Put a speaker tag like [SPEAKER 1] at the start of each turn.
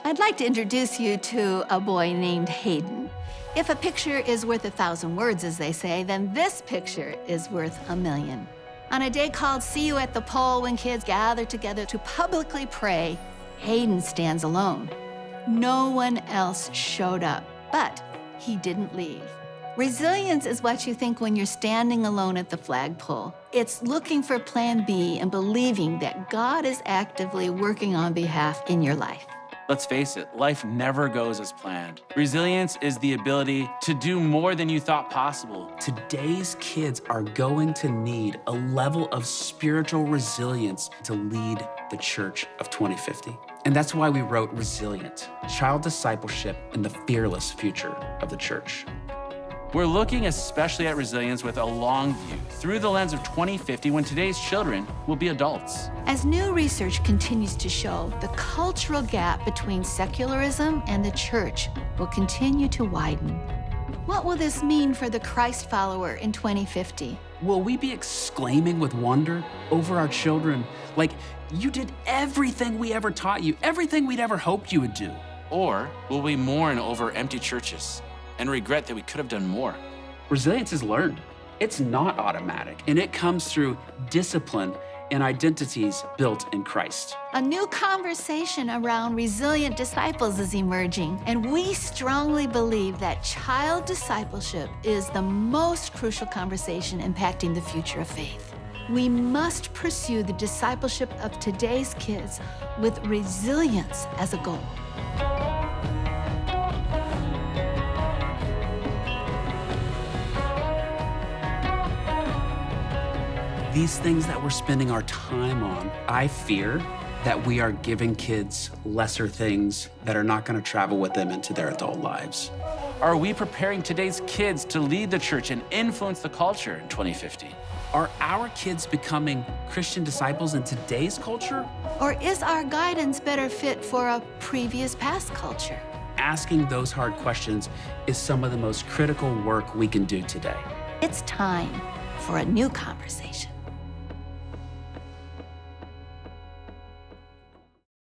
[SPEAKER 1] I'd like to introduce you to a boy named Hayden. If a picture is worth 1,000 words, as they say, then this picture is worth 1,000,000. On a day called See You at the Pole, when kids gather together to publicly pray, Hayden stands alone. No one else showed up, but he didn't leave. Resilience is what you think when you're standing alone at the flagpole. It's looking for plan B and believing that God is actively working on behalf in your life.
[SPEAKER 2] Let's face it, life never goes as planned. Resilience is the ability to do more than you thought possible.
[SPEAKER 3] Today's kids are going to need a level of spiritual resilience to lead the church of 2050. And that's why we wrote Resilient, Child Discipleship and the Fearless Future of the Church.
[SPEAKER 2] We're looking especially at resilience with a long view, through the lens of 2050, when today's children will be adults.
[SPEAKER 1] As new research continues to show, the cultural gap between secularism and the church will continue to widen. What will this mean for the Christ follower in 2050?
[SPEAKER 3] Will we be exclaiming with wonder over our children, like, you did everything we ever taught you, everything we'd ever hoped you would do?
[SPEAKER 2] Or will we mourn over empty churches and regret that we could have done more?
[SPEAKER 3] Resilience is learned. It's not automatic, and it comes through discipline and identities built in Christ.
[SPEAKER 1] A new conversation around resilient disciples is emerging, and we strongly believe that child discipleship is the most crucial conversation impacting the future of faith. We must pursue the discipleship of today's kids with resilience as a goal.
[SPEAKER 3] These things that we're spending our time on, I fear that we are giving kids lesser things that are not going to travel with them into their adult lives.
[SPEAKER 2] Are we preparing today's kids to lead the church and influence the culture in 2050?
[SPEAKER 3] Are our kids becoming Christian disciples in today's culture?
[SPEAKER 1] Or is our guidance better fit for a previous past culture?
[SPEAKER 3] Asking those hard questions is some of the most critical work we can do today.
[SPEAKER 1] It's time for a new conversation.